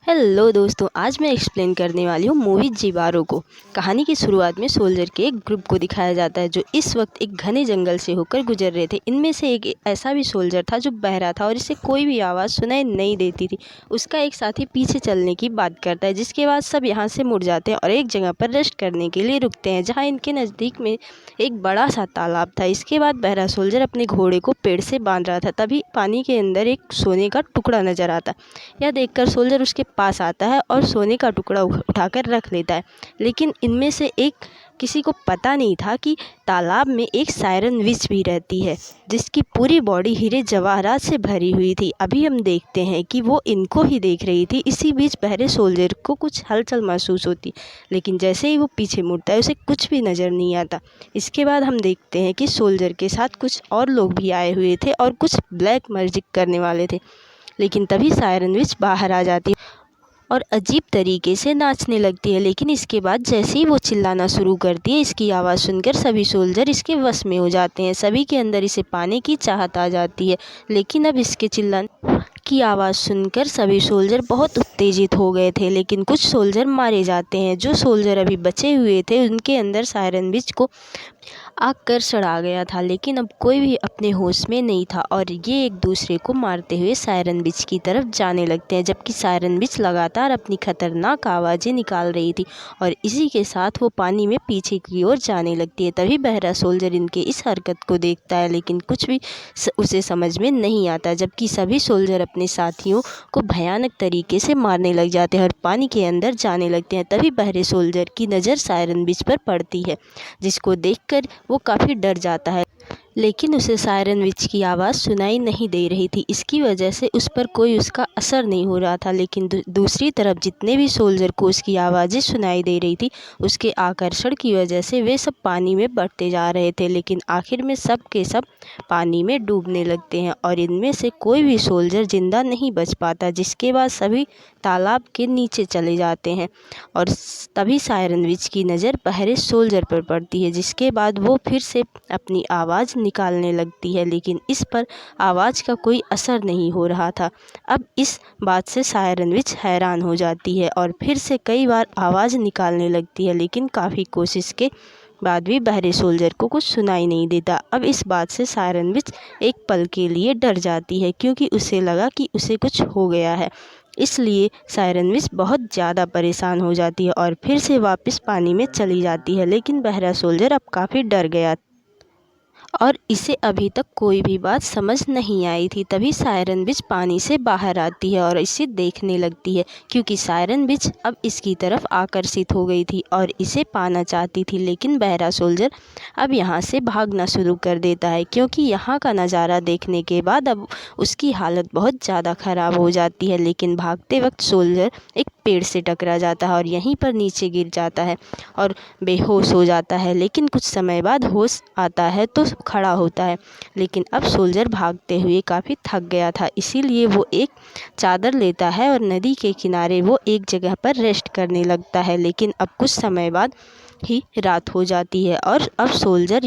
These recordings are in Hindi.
हेलो दोस्तों, आज मैं एक्सप्लेन करने वाली हूँ मूवी जीवारो को। कहानी की शुरुआत में सोल्जर के एक ग्रुप को दिखाया जाता है जो इस वक्त एक घने जंगल से होकर गुजर रहे थे। इनमें से एक ऐसा भी सोल्जर था जो बहरा था और इसे कोई भी आवाज़ सुनाई नहीं देती थी। उसका एक साथी पीछे चलने की बात करता है, जिसके बाद सब यहाँ से मुड़ जाते हैं और एक जगह पर रेस्ट करने के लिए रुकते हैं, जहाँ इनके नज़दीक में एक बड़ा सा तालाब था। इसके बाद बहरा सोल्जर अपने घोड़े को पेड़ से बांध रहा था, तभी पानी के अंदर एक सोने का टुकड़ा नजर आता। यह देखकर सोल्जर उसके पास आता है और सोने का टुकड़ा उठाकर रख लेता है। लेकिन इनमें से एक किसी को पता नहीं था कि तालाब में एक सायरन विच भी रहती है, जिसकी पूरी बॉडी हीरे जवाहरात से भरी हुई थी। अभी हम देखते हैं कि वो इनको ही देख रही थी। इसी बीच बहरे सोल्जर को कुछ हलचल महसूस होती, लेकिन जैसे ही वो पीछे मुड़ता है उसे कुछ भी नज़र नहीं आता। इसके बाद हम देखते हैं कि सोल्जर के साथ कुछ और लोग भी आए हुए थे और कुछ ब्लैक मैजिक करने वाले थे। लेकिन तभी सायरन विच बाहर आ जाती है और अजीब तरीके से नाचने लगती है। लेकिन इसके बाद जैसे ही वो चिल्लाना शुरू करती है, इसकी आवाज़ सुनकर सभी सोल्जर इसके वश में हो जाते हैं। सभी के अंदर इसे पाने की चाहत आ जाती है। लेकिन अब इसके चिल्लाने की आवाज़ सुनकर सभी सोल्जर बहुत उत्तेजित हो गए थे। लेकिन कुछ सोल्जर मारे जाते हैं। जो सोल्जर अभी बचे हुए थे उनके अंदर सायरन विच को आकर्षण आ गया था, लेकिन अब कोई भी अपने होश में नहीं था और ये एक दूसरे को मारते हुए सायरन विच की तरफ जाने लगते हैं। जबकि सायरन विच लगातार अपनी खतरनाक आवाज़ें निकाल रही थी और इसी के साथ वो पानी में पीछे की ओर जाने लगती है। तभी बहरा सोल्जर इनके इस हरकत को देखता है, लेकिन कुछ भी उसे समझ में नहीं आता। जबकि सभी सोल्जर अपने साथियों को भयानक तरीके से मारने लग जाते हैं और पानी के अंदर जाने लगते हैं। तभी बहरे सोल्जर की नज़र सायरन विच पर पड़ती है, जिसको देखकर वो काफ़ी डर जाता है। लेकिन उसे सायरन विच की आवाज़ सुनाई नहीं दे रही थी। इसकी वजह से उस पर कोई उसका असर नहीं हो रहा था। लेकिन दूसरी तरफ जितने भी सोल्जर को उसकी आवाज़ें सुनाई दे रही थी, उसके आकर्षण की वजह से वे सब पानी में बढ़ते जा रहे थे। लेकिन आखिर में सब के सब पानी में डूबने लगते हैं और इनमें से कोई भी सोल्जर ज़िंदा नहीं बच पाता। जिसके बाद सभी तालाब के नीचे चले जाते हैं और तभी सायरन विच की नज़र बहरे सोल्जर पर पड़ती है, जिसके बाद वो फिर से अपनी आवाज़ निकालने लगती है। लेकिन इस पर आवाज़ का कोई असर नहीं हो रहा था। अब इस बात से सायरन विच हैरान हो जाती है और फिर से कई बार आवाज़ निकालने लगती है, लेकिन काफ़ी कोशिश के बाद भी बहरे सोल्जर को कुछ सुनाई नहीं देता। अब इस बात से सायरन विच एक पल के लिए डर जाती है, क्योंकि उसे लगा कि उसे कुछ हो गया है। इसलिए सायरन विच बहुत ज़्यादा परेशान हो जाती है और फिर से वापस पानी में चली जाती है। लेकिन बहरा सोल्जर अब काफ़ी डर गया और इसे अभी तक कोई भी बात समझ नहीं आई थी। तभी सायरन विच पानी से बाहर आती है और इसे देखने लगती है, क्योंकि सायरन विच अब इसकी तरफ आकर्षित हो गई थी और इसे पाना चाहती थी। लेकिन बहरा सोल्जर अब यहाँ से भागना शुरू कर देता है, क्योंकि यहाँ का नज़ारा देखने के बाद अब उसकी हालत बहुत ज़्यादा ख़राब हो जाती है। लेकिन भागते वक्त सोल्जर एक पेड़ से टकरा जाता है और यहीं पर नीचे गिर जाता है और बेहोश हो जाता है। लेकिन कुछ समय बाद होश आता है तो खड़ा होता है। लेकिन अब सोल्जर भागते हुए काफ़ी थक गया था, इसीलिए वो एक चादर लेता है और नदी के किनारे वो एक जगह पर रेस्ट करने लगता है। लेकिन अब कुछ समय बाद ही रात हो जाती है और अब सोल्जर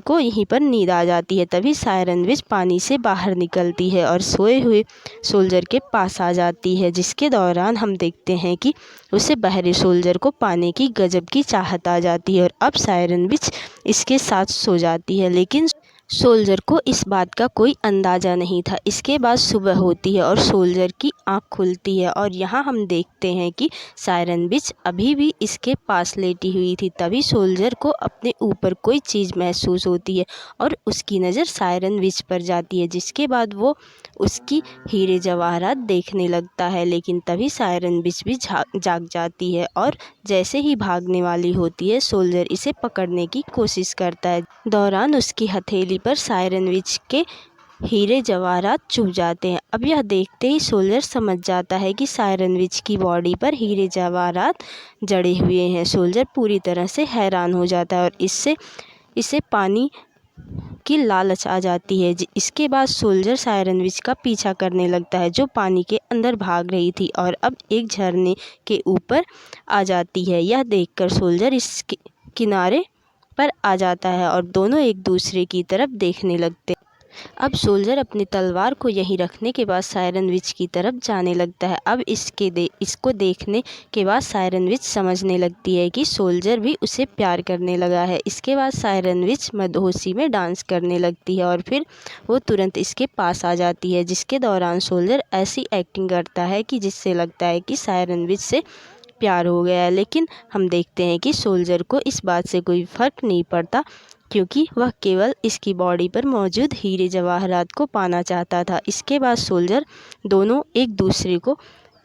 को यहीं पर नींद आ जाती है। तभी सायरन विच पानी से बाहर निकलती है और सोए हुए सोल्जर के पास आ जाती है, जिसके दौरान हम देखते हैं कि उसे बहरे सोल्जर को पाने की गजब की चाहत आ जाती है और अब सायरन विच इसके साथ सो जाती है। लेकिन सोल्जर को इस बात का कोई अंदाज़ा नहीं था। इसके बाद सुबह होती है और सोल्जर की आँख खुलती है और यहाँ हम देखते हैं कि सायरन विच अभी भी इसके पास लेटी हुई थी। तभी सोल्जर को अपने ऊपर कोई चीज़ महसूस होती है और उसकी नज़र सायरन विच पर जाती है, जिसके बाद वो उसकी हीरे जवाहरात देखने लगता है। लेकिन तभी सायरन विच भी जाग जाती है और जैसे ही भागने वाली होती है, सोल्जर इसे पकड़ने की कोशिश करता है। दौरान उसकी हथेली पर सायरन विच के हीरे जवाहरात चुभ जाते हैं। अब यह देखते ही सोल्जर समझ जाता है कि सायरन विच की बॉडी पर हीरे जवाहरात जड़े हुए हैं। सोल्जर पूरी तरह से हैरान हो जाता है और इसे पानी की लालच आ जाती है। इसके बाद सोल्जर सायरन विच का पीछा करने लगता है, जो पानी के अंदर भाग रही थी और अब एक झरने के ऊपर आ जाती है। यह देखकर सोल्जर किनारे पर आ जाता है और दोनों एक दूसरे की तरफ देखने लगते हैं। अब सोल्जर अपनी तलवार को यहीं रखने के बाद सायरन विच की तरफ जाने लगता है। अब इसको देखने के बाद सायरन विच समझने लगती है कि सोल्जर भी उसे प्यार करने लगा है। इसके बाद सायरन विच मदहोशी में डांस करने लगती है और फिर वो तुरंत इसके पास आ जाती है, जिसके दौरान सोल्जर ऐसी एक्टिंग करता है कि जिससे लगता है कि सायरन विच से प्यार हो गया है। लेकिन हम देखते हैं कि सोल्जर को इस बात से कोई फ़र्क नहीं पड़ता, क्योंकि वह केवल इसकी बॉडी पर मौजूद हीरे जवाहरात को पाना चाहता था। इसके बाद सोल्जर दोनों एक दूसरे को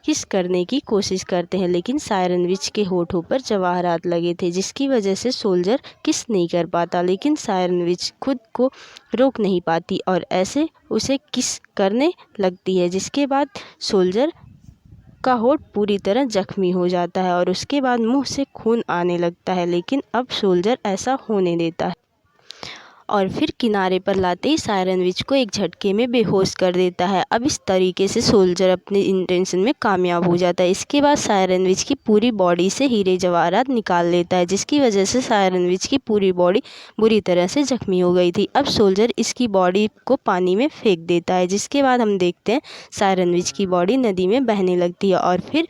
किस करने की कोशिश करते हैं, लेकिन सायरन विच के होठों पर जवाहरात लगे थे, जिसकी वजह से सोल्जर किस नहीं कर पाता। लेकिन सायरन विच खुद को रोक नहीं पाती और ऐसे उसे किस करने लगती है, जिसके बाद सोल्जर का होठ पूरी तरह जख्मी हो जाता है और उसके बाद मुंह से खून आने लगता है। लेकिन अब सोल्जर ऐसा होने देता है और फिर किनारे पर लाते ही सायरन विच को एक झटके में बेहोश कर देता है। अब इस तरीके से सोल्जर अपने इंटेंशन में कामयाब हो जाता है। इसके बाद सायरन विच की पूरी बॉडी से हीरे जवाहरात निकाल लेता है, जिसकी वजह से सायरन विच की पूरी बॉडी बुरी तरह से जख्मी हो गई थी। अब सोल्जर इसकी बॉडी को पानी में फेंक देता है, जिसके बाद हम देखते हैं सायरन विच की बॉडी नदी में बहने लगती है और फिर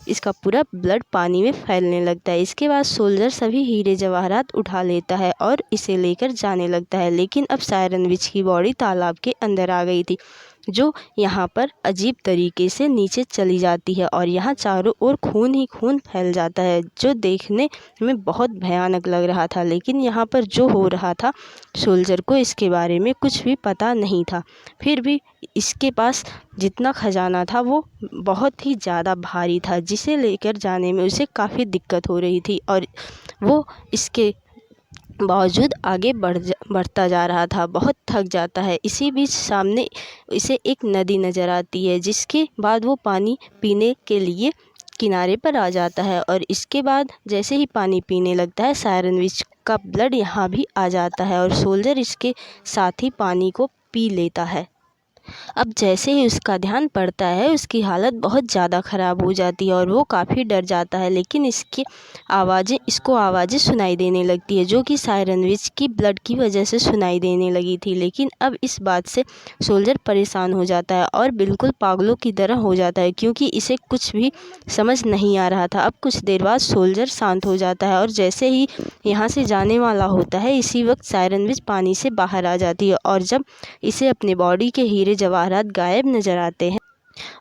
इसका पूरा ब्लड पानी में फैलने लगता है। इसके बाद सोल्जर सभी हीरे जवाहरात उठा लेता है और इसे लेकर जाने लगता है। लेकिन अब सायरन विच की बॉडी तालाब के अंदर आ गई थी, जो यहाँ पर अजीब तरीके से नीचे चली जाती है और यहाँ चारों ओर खून ही खून फैल जाता है, जो देखने में बहुत भयानक लग रहा था। लेकिन यहाँ पर जो हो रहा था, सोल्जर को इसके बारे में कुछ भी पता नहीं था। फिर भी इसके पास जितना खजाना था वो बहुत ही ज़्यादा भारी था, जिसे लेकर जाने में उसे काफ़ी दिक्कत हो रही थी और वो इसके बावजूद आगे बढ़ता जा रहा था, बहुत थक जाता है। इसी बीच सामने इसे एक नदी नज़र आती है, जिसके बाद वो पानी पीने के लिए किनारे पर आ जाता है और इसके बाद जैसे ही पानी पीने लगता है, सायरन विच का ब्लड यहाँ भी आ जाता है और सोल्जर इसके साथ ही पानी को पी लेता है। अब जैसे ही उसका ध्यान पड़ता है, उसकी हालत बहुत ज़्यादा ख़राब हो जाती है और वो काफ़ी डर जाता है। लेकिन इसको आवाज़ें सुनाई देने लगती है, जो कि सायरन विच की ब्लड की वजह से सुनाई देने लगी थी। लेकिन अब इस बात से सोल्जर परेशान हो जाता है और बिल्कुल पागलों की तरह हो जाता है, क्योंकि इसे कुछ भी समझ नहीं आ रहा था। अब कुछ देर बाद सोल्जर शांत हो जाता है और जैसे ही यहाँ से जाने वाला होता है, इसी वक्त सायरन विच पानी से बाहर आ जाती है और जब इसे अपने बॉडी के हीरे जवाहरात गायब नज़र आते हैं,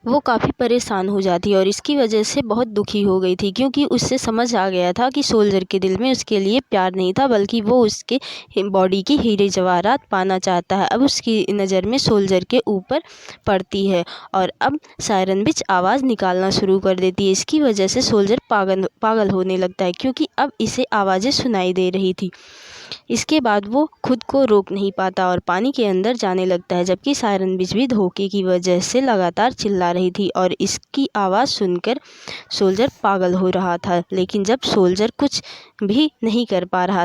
वो काफ़ी परेशान हो जाती है और इसकी वजह से बहुत दुखी हो गई थी, क्योंकि उससे समझ आ गया था कि सोल्जर के दिल में उसके लिए प्यार नहीं था, बल्कि वो उसके बॉडी की हीरे जवाहरात पाना चाहता है। अब उसकी नज़र में सोल्जर के ऊपर पड़ती है और अब सायरन विच आवाज़ निकालना शुरू कर देती है। इसकी वजह से सोल्जर पागल होने लगता है, क्योंकि अब इसे आवाज़ें सुनाई दे रही थी। इसके बाद वो खुद को रोक नहीं पाता और पानी के अंदर जाने लगता है, जबकि सायरन विच भी धोखे की वजह से लगातार चिल्ला रही थी और इसकी आवाज़ सुनकर सोल्जर पागल हो रहा था। लेकिन जब सोल्जर कुछ भी नहीं कर पा रहा